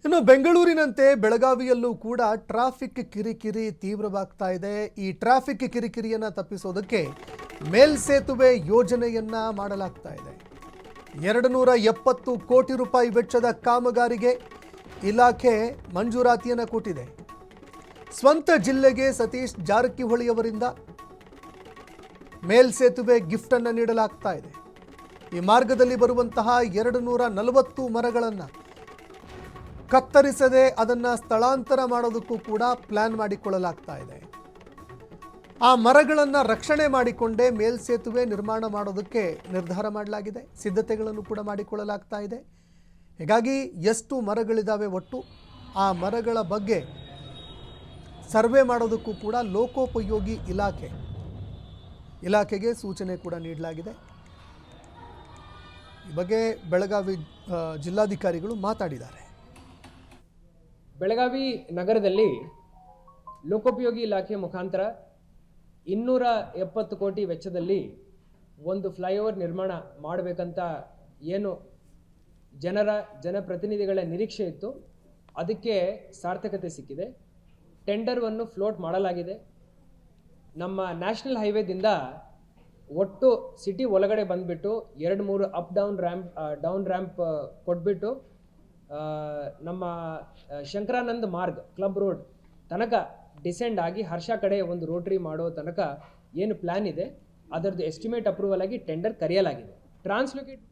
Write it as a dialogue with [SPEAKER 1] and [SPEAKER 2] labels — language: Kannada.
[SPEAKER 1] ಇನ್ನು ಬೆಂಗಳೂರಿನಂತೆ ಬೆಳಗಾವಿಯಲ್ಲೂ ಕೂಡ ಟ್ರಾಫಿಕ್ ಕಿರಿಕಿರಿ ತೀವ್ರವಾಗ್ತಾ ಇದೆ. ಈ ಟ್ರಾಫಿಕ್ ಕಿರಿಕಿರಿಯನ್ನ ತಪ್ಪಿಸೋದಕ್ಕೆ ಮೇಲ್ಸೇತುವೆ ಯೋಜನೆಯನ್ನ ಮಾಡಲಾಗ್ತಾ ಇದೆ. 270 ಕೋಟಿ ರೂಪಾಯಿ ವೆಚ್ಚದ ಕಾಮಗಾರಿಗೆ ಇಲಾಖೆ ಮಂಜೂರಾತಿಯನ್ನು ಕೊಟ್ಟಿದೆ. ಸ್ವಂತ ಜಿಲ್ಲೆಗೆ ಸತೀಶ್ ಜಾರಕಿಹೊಳಿ ಅವರಿಂದ ಮೇಲ್ಸೇತುವೆ ಗಿಫ್ಟ್ ಅನ್ನು ನೀಡಲಾಗ್ತಾ ಇದೆ. ಈ ಮಾರ್ಗದಲ್ಲಿ ಬರುವಂತಹ 240 ಮರಗಳನ್ನು ಕತ್ತರಿಸದೆ ಅದನ್ನು ಸ್ಥಳಾಂತರ ಮಾಡೋದಕ್ಕೂ ಕೂಡ ಪ್ಲಾನ್ ಮಾಡಿಕೊಳ್ಳಲಾಗ್ತಾ ಇದೆ. ಆ ಮರಗಳನ್ನು ರಕ್ಷಣೆ ಮಾಡಿಕೊಂಡೇ ಮೇಲ್ಸೇತುವೆ ನಿರ್ಮಾಣ ಮಾಡೋದಕ್ಕೆ ನಿರ್ಧಾರ ಮಾಡಲಾಗಿದೆ. ಸಿದ್ಧತೆಗಳನ್ನು ಕೂಡ ಮಾಡಿಕೊಳ್ಳಲಾಗ್ತಾ ಇದೆ. ಹೀಗಾಗಿ ಎಷ್ಟು ಮರಗಳಿದ್ದಾವೆ ಒಟ್ಟು ಆ ಮರಗಳ ಬಗ್ಗೆ ಸರ್ವೆ ಮಾಡೋದಕ್ಕೂ ಕೂಡ ಲೋಕೋಪಯೋಗಿ ಇಲಾಖೆಗೆ ಸೂಚನೆ ಕೂಡ ನೀಡಲಾಗಿದೆ. ಈ ಬಗ್ಗೆ ಬೆಳಗಾವಿ ಜಿಲ್ಲಾಧಿಕಾರಿಗಳು ಮಾತಾಡಿದ್ದಾರೆ.
[SPEAKER 2] ಬೆಳಗಾವಿ ನಗರದಲ್ಲಿ ಲೋಕೋಪಯೋಗಿ ಇಲಾಖೆ ಮುಖಾಂತರ 270 ಕೋಟಿ ವೆಚ್ಚದಲ್ಲಿ ಒಂದು ಫ್ಲೈಓವರ್ ನಿರ್ಮಾಣ ಮಾಡಬೇಕಂತ ಏನು ಜನಪ್ರತಿನಿಧಿಗಳ ನಿರೀಕ್ಷೆ ಇತ್ತು, ಅದಕ್ಕೆ ಸಾರ್ಥಕತೆ ಸಿಕ್ಕಿದೆ. ಟೆಂಡರ್ವನ್ನು ಫ್ಲೋಟ್ ಮಾಡಲಾಗಿದೆ. ನಮ್ಮ ನ್ಯಾಷನಲ್ ಹೈವೇದಿಂದ ಒಟ್ಟು ಸಿಟಿ ಒಳಗಡೆ ಬಂದುಬಿಟ್ಟು 2-3 ಅಪ್ ಡೌನ್ ರ್ಯಾಂಪ್ ಕೊಟ್ಬಿಟ್ಟು ನಮ್ಮ ಶಂಕರಾನಂದ ಮಾರ್ಗ್ ಕ್ಲಬ್ ರೋಡ್ ತನಕ ಡಿಸೆಂಡ್ ಆಗಿ ಹರ್ಷ ಕಡೆ ಒಂದು ರೋಟರಿ ಮಾಡೋ ತನಕ ಏನು ಪ್ಲ್ಯಾನ್ ಇದೆ ಅದರದ್ದು ಎಸ್ಟಿಮೇಟ್ ಅಪ್ರೂವಲ್ ಆಗಿ ಟೆಂಡರ್ ಕರೆಯಲಾಗಿದೆ. ಟ್ರಾನ್ಸ್ಲೋಕೇಟ್